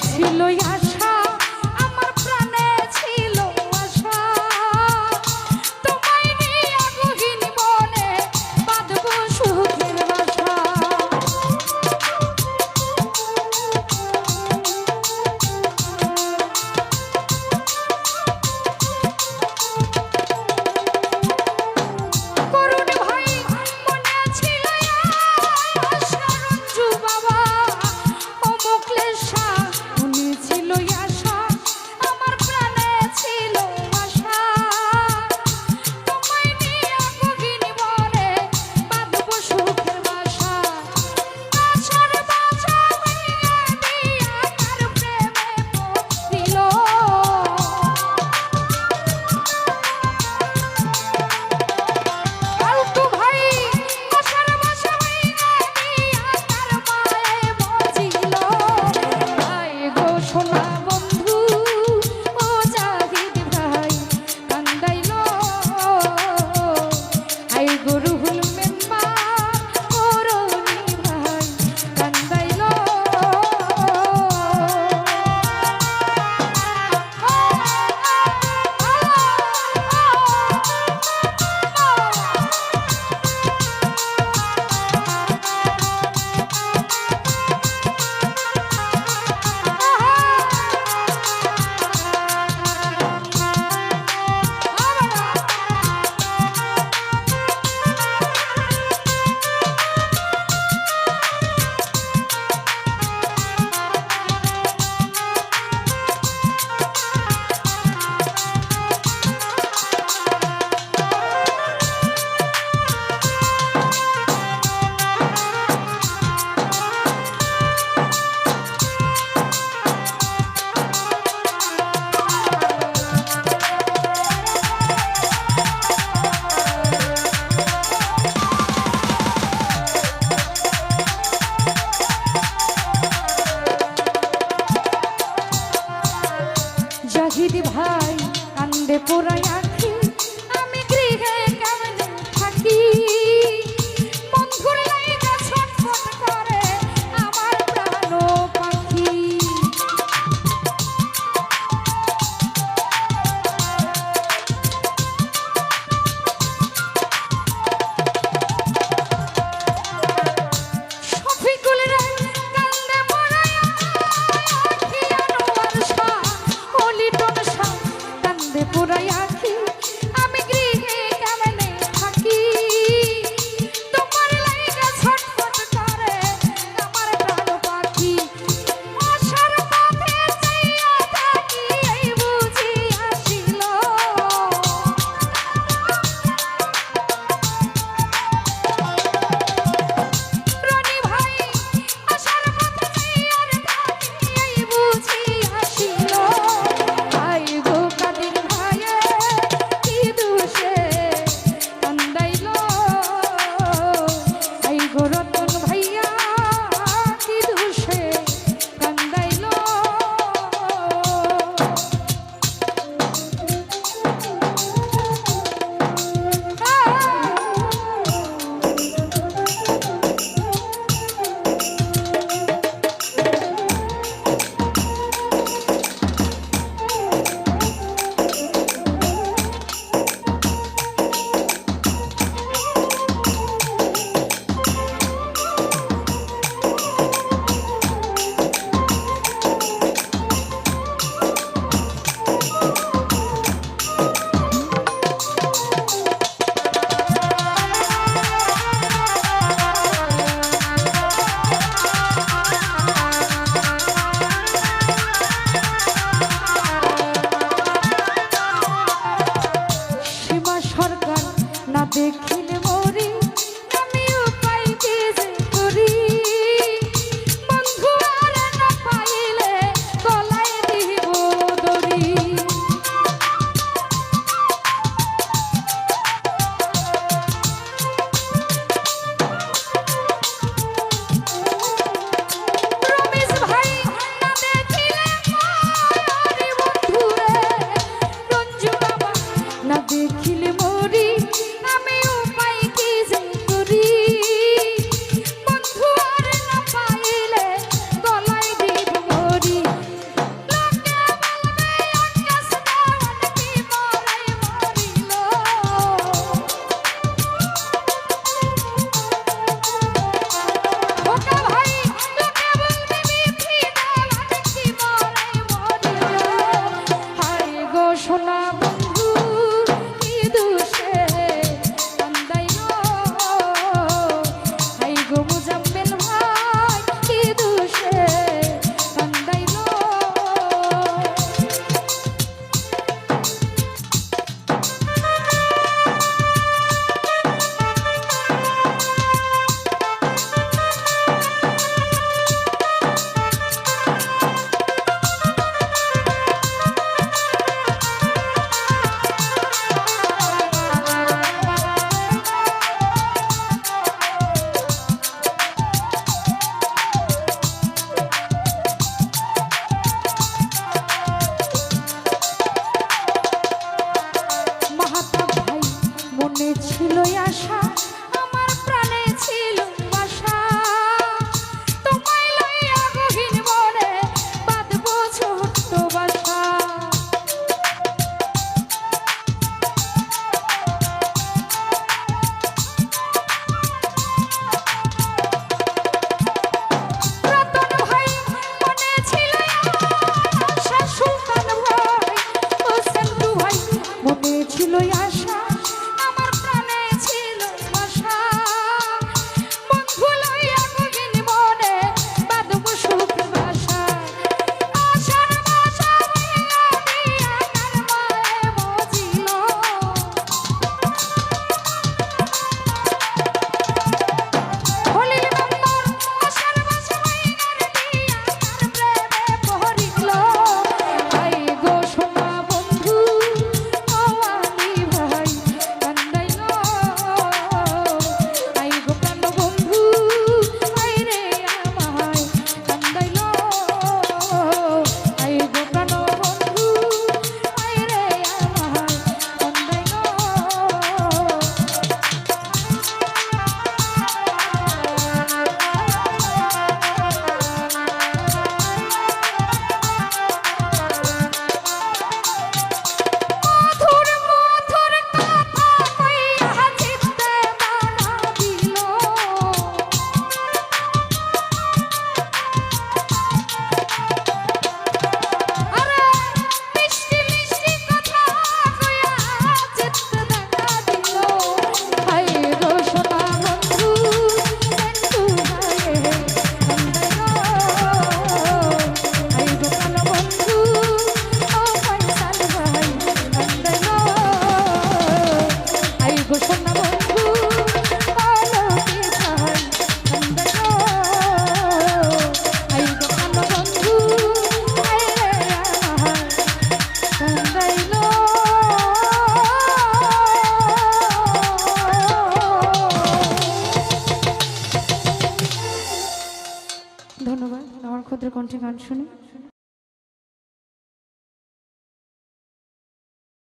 ছিল আশা, আমার প্রাণে ছিল আশা, তোমায় নিয়ে গহীন বনে বাঁধবো সুখের বাসা। করুণ ভাই মনে ছিল আশা, রঞ্জু বাবা ও মোকলেশ শাহ মনে ছিল আশা, আমার প্রাণে ছিল আশা, তোমায় নিয়ে গহীন বনে বাঁধবো সুখের বাসা। আশার বাসা ভেঙে দিয়া কার প্রেমে পড়িল, ফালতু ভাই আশার বাসা ভেঙে দিয়া কার মায়ে বাজিল। ভাই গো সোনা বন্ধু ও জাহিদ ভাই কান্দাইল, আই গো রুহুল মেম্বার ও রনি ভাই কান্দাইল। জাহিদ ভাই কান্দে পোড়াই আঁখি, আমি গৃহে কেমনে থাকি, বন্ধুর লাইগা ছটফট করে আমার প্রাণ পাখি। শফিকুল রে কান্দে পোড়াই আঁখি, আনোয়ার শাহ ও লিটন শাহ কান্দে পোড়াই আঁখি, আমার ক্ষুদ্র কণ্ঠে গান শুনে